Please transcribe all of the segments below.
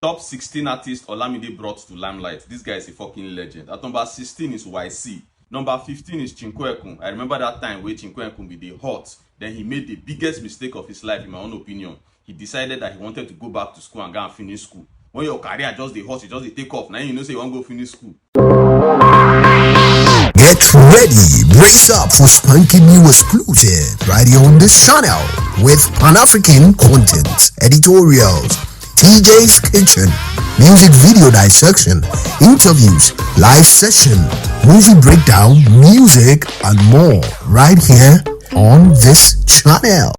Top 16 artist Olamide brought to limelight. This guy is a fucking legend. At number 16 is YC. Number 15 is Chinkwekun. I remember that time where Chinkwekun be the hot. Then he made the biggest mistake of his life, in my own opinion. He decided that he wanted to go back to school and go and finish school. When your career just the hot, you just the take off. Now you know say you want to go finish school. Get ready, brace up for spunky new exclusive right here on this channel with Pan-African content, editorials, TJ's Kitchen, music video dissection, interviews, live session, movie breakdown, music, and more right here on this channel.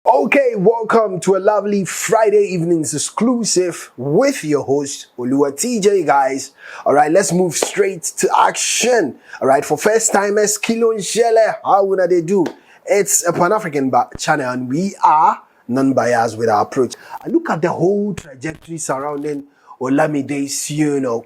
Okay, welcome to a lovely Friday evening's exclusive with your host, TJ, guys. Alright, let's move straight to action. Alright, for first timers, Kilo and Shele, how would they do? It's a Pan-African channel and we are non-biased with our approach. I look at the whole trajectory surrounding Olamide's,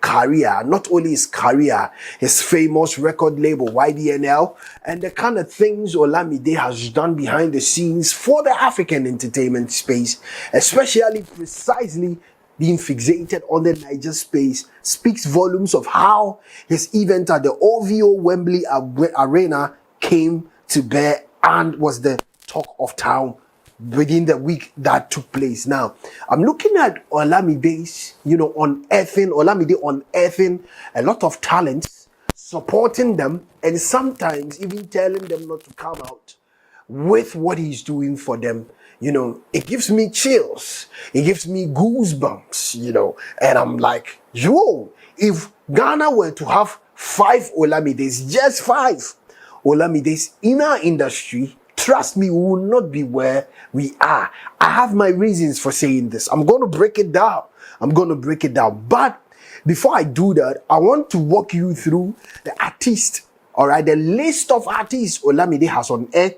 career, not only his career, his famous record label, YBNL, and the kind of things Olamide has done behind the scenes for the African entertainment space, especially precisely being fixated on the Niger space, speaks volumes of how his event at the OVO Wembley Arena came to bear and was the talk of town within the week that took place. Now, I'm looking at Olamide's, Olamide unearthing a lot of talents, supporting them, and sometimes even telling them not to come out with what he's doing for them. It gives me chills. It gives me goosebumps, and I'm like, if Ghana were to have 5 Olamides, just 5 Olamides in our industry, trust me, we will not be where we are. I have my reasons for saying this. I'm going to break it down. But before I do that, I want to walk you through the artist, the list of artists Olamide has on earth,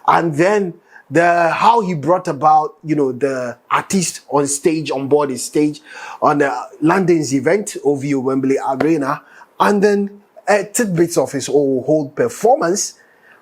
and then how he brought about, the artist on board his stage on the London's event, OVO Wembley Arena, and then tidbits of his whole performance.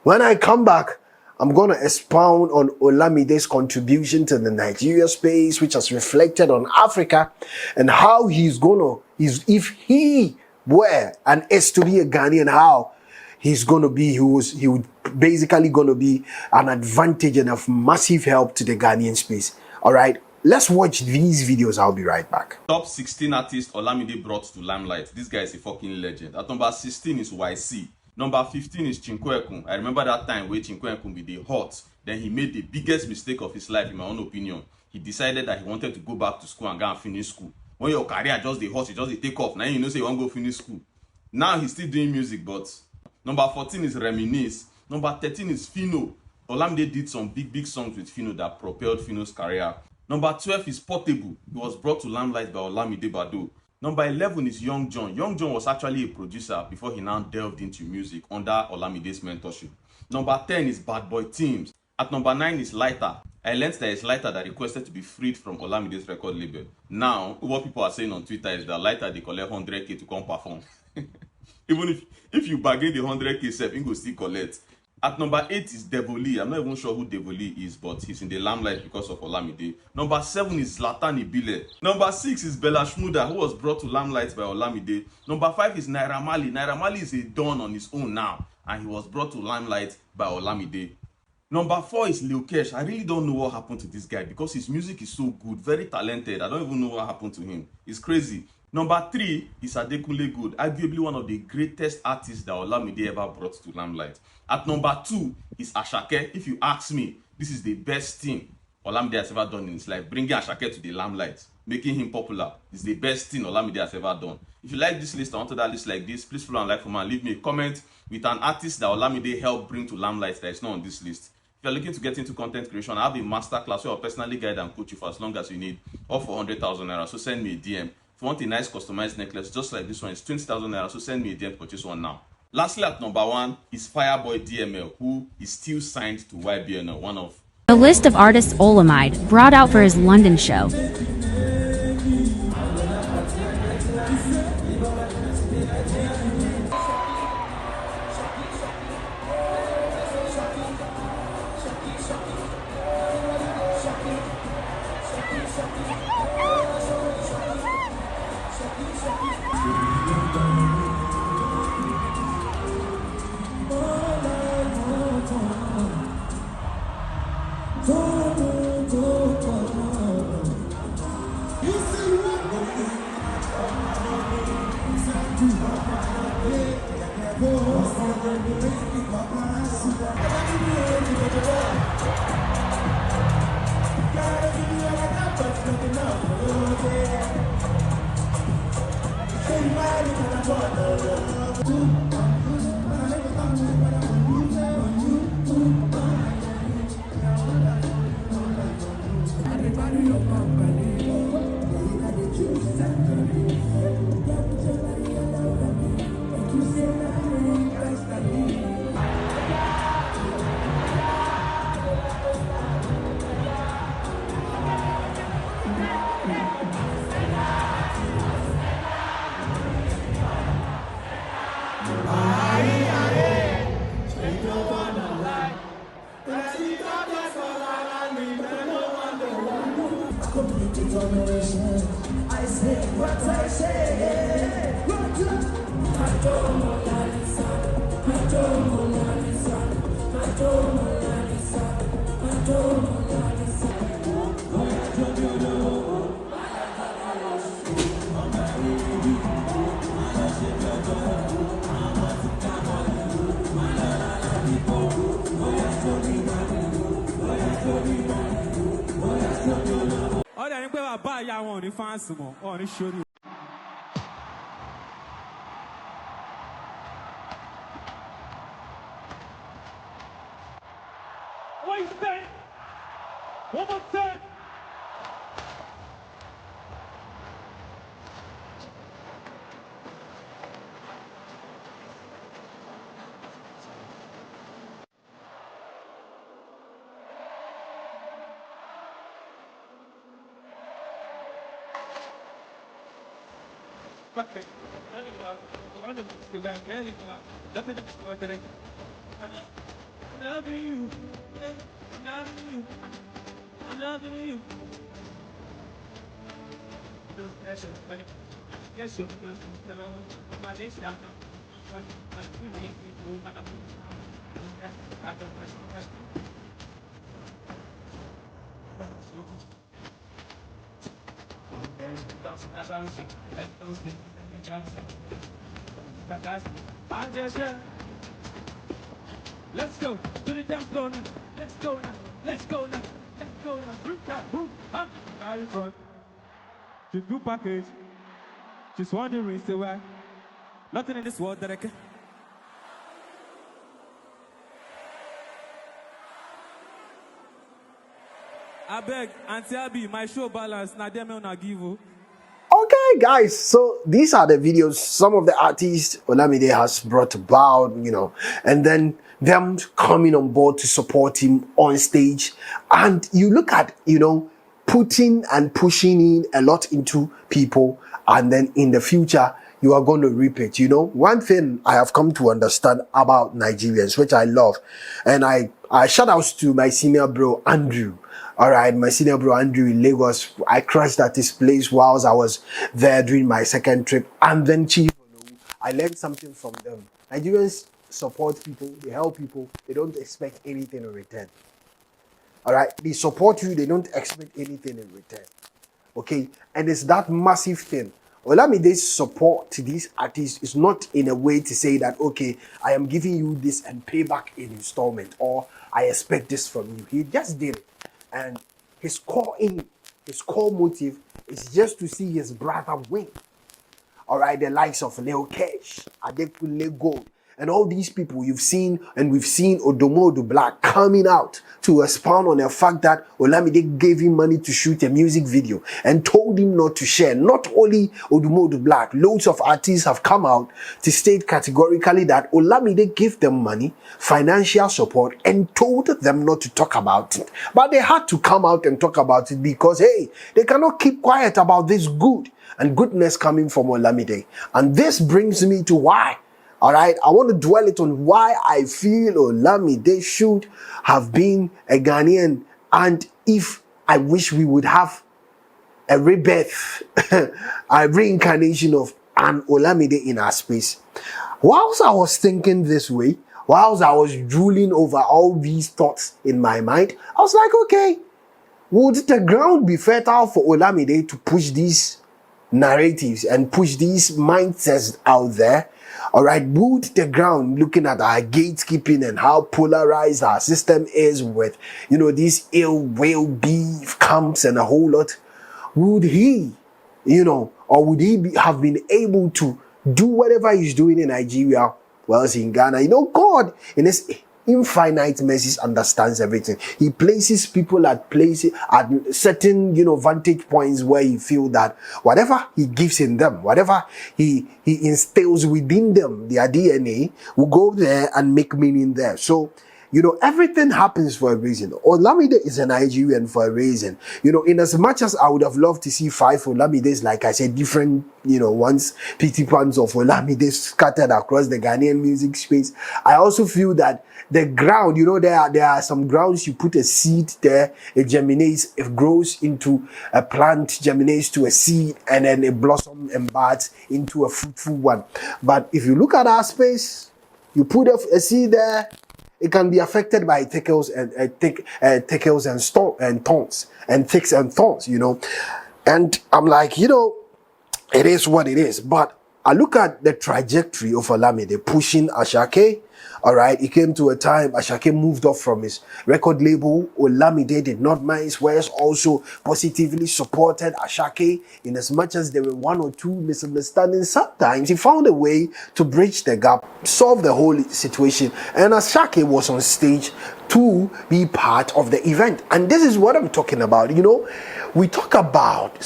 When I come back, I'm going to expound on Olamide's contribution to the Nigeria space, which has reflected on Africa, and how if he were and is to be a Ghanaian, how he would basically going to be an advantage and of massive help to the Ghanaian space. All right, let's watch these videos. I'll be right back. Top 16 artists Olamide brought to limelight. This guy is a fucking legend. At number 16 is YC. Number 15 is Chinkwekun. I remember that time where Chinkwekun be the hot. Then he made the biggest mistake of his life, in my own opinion. He decided that he wanted to go back to school and go and finish school. When your career just the hot, you just the take off. Now you know say you want to go finish school. Now he's still doing music, but number 14 is Reminisce. Number 13 is Fino. Olamide did some big songs with Fino that propelled Fino's career. Number 12 is Portable. He was brought to limelight by Olamide Bado. Number 11 is Young John. Young John was actually a producer before he now delved into music under Olamide's mentorship. Number 10 is Bad Boy Teams. At number 9 is Lighter. I learned that it's Lighter that requested to be freed from Olamide's record label. Now, what people are saying on Twitter is that Lighter, they collect 100k to come perform. Even if you bargain the 100k self, you go still collect. At number 8 is Devoli. I'm not even sure who Devoli is, but he's in the limelight because of Olamide. Number 7 is Zlatan Ibile. Number 6 is Bella Shmurda, who was brought to limelight by Olamide. Number 5 is Naira Marley. Naira Marley is a don on his own now, and he was brought to limelight by Olamide. Number 4 is Lil Kesh. I really don't know what happened to this guy because his music is so good, very talented. I don't even know what happened to him. It's crazy. Number 3 is Adekunle Gold, arguably one of the greatest artists that Olamide ever brought to limelight. At number 2 is Ashake. If you ask me, this is the best thing Olamide has ever done in his life. Bringing Ashake to the limelight, making him popular, is the best thing Olamide has ever done. If you like this list, I want that list like this, please follow and like for me and leave me a comment with an artist that Olamide helped bring to limelight that is not on this list. If you're looking to get into content creation, I have a masterclass where I'll personally guide and coach you for as long as you need, all for 100,000 naira. So send me a DM. If you want a nice customized necklace just like this one, it's 20,000 naira. So send me a DM to purchase one now. Lastly, at number 1 is Fireboy DML, who is still signed to YBNL, one of the list of artists Olamide brought out for his London show. What you say? One more time. Loving you, loving you, loving you. Yes, you my nation. Let's go to the dance floor now. Let's go now. Let's go now. Let's go now. Boom, boom, up. Carry front. She's blue package. She's wondering, say why. Nothing in this world that I can. I beg, Auntie Abby, my show balance, na dem na give you. Okay, guys, so these are the videos some of the artists Olamide has brought about, and then them coming on board to support him on stage. And you look at, putting and pushing in a lot into people, and then in the future, you are going to reap it. One thing I have come to understand about Nigerians, which I love, and I shout outs to my senior bro, Andrew. All right, my senior bro Andrew in Lagos. I crashed at his place whilst I was there during my second trip. And then Chief, I learned something from them. Nigerians support people, they help people, they don't expect anything in return. All right, they support you, they don't expect anything in return. Okay, and it's that massive thing. Olamide's support to these artists is not in a way to say that, okay, I am giving you this and pay back in installment, or I expect this from you. He just did it. And his core motive is just to see his brother win. All right, the likes of Leo Cash, Adekunle Gold, and all these people you've seen, and we've seen Odomodu Black coming out to expound on the fact that Olamide gave him money to shoot a music video and told him not to share. Not only Odomodu Black, loads of artists have come out to state categorically that Olamide gave them money, financial support, and told them not to talk about it. But they had to come out and talk about it because, hey, they cannot keep quiet about this good and goodness coming from Olamide. And this brings me to why. All right, I want to dwell it on why I feel Olamide should have been a Ghanaian, and if I wish we would have a rebirth, a reincarnation of an Olamide in our space. Whilst I was thinking this way, whilst I was drooling over all these thoughts in my mind, I was like, okay, would the ground be fertile for Olamide to push these narratives and push these mindsets out there, all right, would the ground, looking at our gatekeeping and how polarized our system is with, these ill will beef camps and a whole lot, would he, or would he have been able to do whatever he's doing in Nigeria whilst in Ghana? God in his infinite mercies understands everything. He places people at certain vantage points where he feel that whatever he gives in them, whatever he instills within them, their DNA, will go there and make meaning there. So everything happens for a reason. Olamide is a Nigerian for a reason. In as much as I would have loved to see 5 Olamides, like I said, different, ones, PT pans of Olamide scattered across the Ghanaian music space, I also feel that the ground, there are some grounds you put a seed there, it germinates, it grows into a plant, germinates to a seed, and then it blossoms and buds into a fruitful one. But if you look at our space, you put a seed there, it can be affected by thistles and thorns, and thicks and thorns, And I'm like, it is what it is. But I look at the trajectory of Olamide pushing Ashake. All right, it came to a time Ashake moved off from his record label. Olamide did not mind. His words also positively supported Ashake in as much as there were one or two misunderstandings. Sometimes he found a way to bridge the gap, solve the whole situation, and Ashake was on stage to be part of the event. And this is what I'm talking about. We talk about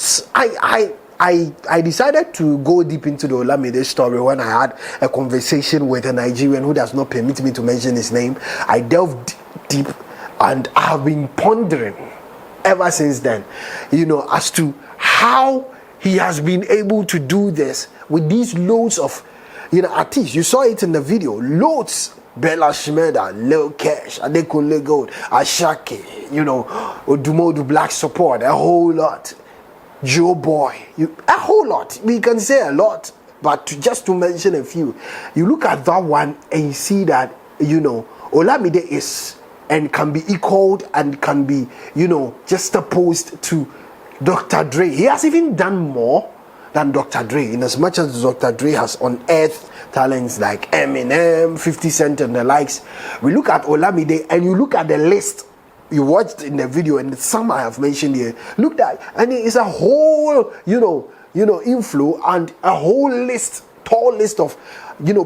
I decided to go deep into the Olamide story when I had a conversation with a Nigerian who does not permit me to mention his name. I delved deep and I have been pondering ever since then, as to how he has been able to do this with these loads of, artists. You saw it in the video, loads. Bella Shmeda, Lil Cash, Adekunle Gold, Ashake, Odumodu Black Support, a whole lot. Joe Boy, a whole lot. We can say a lot, but just to mention a few, you look at that one and you see that Olamide is and can be equaled and can be just opposed to Dr. Dre. He has even done more than Dr. Dre, in as much as Dr. Dre has unearthed talents like Eminem, 50 Cent and the likes. We look at Olamide and you look at the list you watched in the video, and some I have mentioned here. Look at, and it's a whole, inflow and a whole list, tall list of,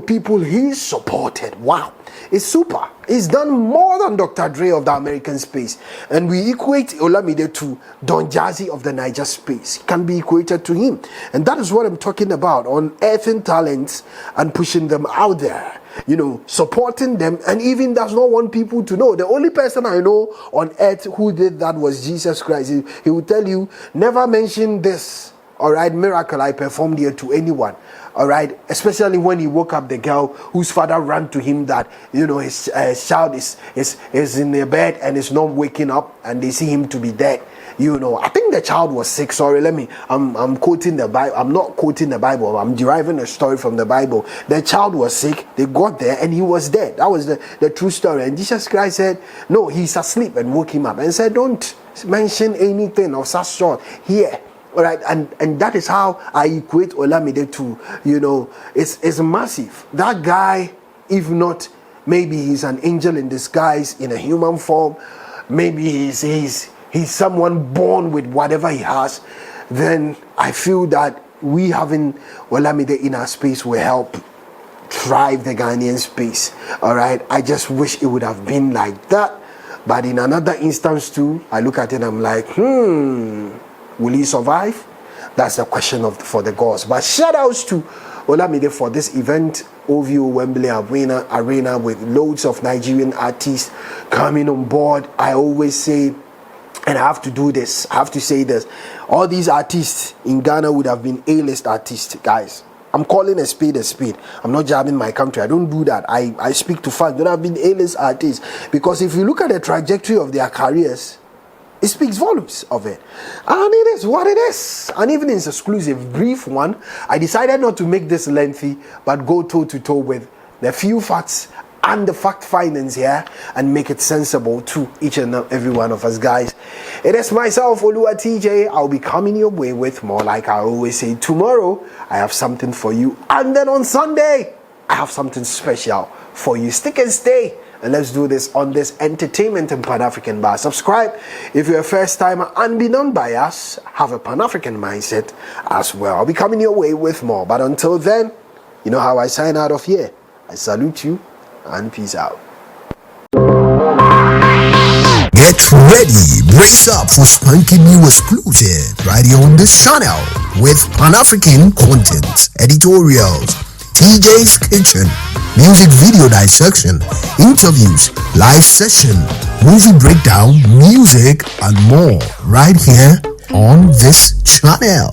people he supported. Wow, it's super. He's done more than Dr. Dre of the American space, and we equate Olamide to Don Jazzy of the Niger space. Can be equated to him, and that is what I'm talking about, on earthing talents and pushing them out there. Supporting them, and even does not want people to know. The only person I know on earth who did that was Jesus Christ. He will tell you, never mention this, all right, miracle I performed here to anyone, all right, especially when he woke up the girl whose father ran to him that, his child is in the bed and is not waking up, and they see him to be dead. I think the child was sick. Sorry, I'm quoting the Bible. I'm not quoting the Bible. I'm deriving a story from the Bible. The child was sick. They got there and he was dead. That was the true story. And Jesus Christ said, no, he's asleep, and woke him up and said, don't mention anything of such sort here. All right, and that is how I equate Olamide to, it's massive. That guy, if not, maybe he's an angel in disguise in a human form. Maybe he's someone born with whatever he has. Then I feel that we having Olamide in our space will help drive the Ghanaian space. All right, I just wish it would have been like that. But in another instance too, I look at it and I'm like, will he survive? That's a question for the gods. But shout outs to Olamide for this event. OVO Wembley Arena with loads of Nigerian artists coming on board. I always say, and I have to do this, I have to say this, all these artists in Ghana would have been A-list artists, guys. I'm calling a spade a spade. I'm not jabbing my country. I don't do that. I speak to facts. They have been A-list artists. Because if you look at the trajectory of their careers, it speaks volumes of it. And it is what it is. And even in this exclusive, brief one, I decided not to make this lengthy, but go toe to toe with the few facts and the fact findings here and make it sensible to each and every one of us, guys. It is myself, Oluwatije. I'll be coming your way with more. Like I always say, tomorrow I have something for you, and then on Sunday I have something special for you. Stick and stay, and let's do this on this entertainment and Pan-African bar. Subscribe if you're a first timer and be non-biased. Have a Pan-African mindset as well. I'll be coming your way with more. But until then, you know how I sign out of here. I salute you and peace out. Get ready, brace up for spunky new exclusive right here on this channel with Pan-African content, editorials, TJ's Kitchen, music video dissection, interviews, live session, movie breakdown, music, and more right here on this channel.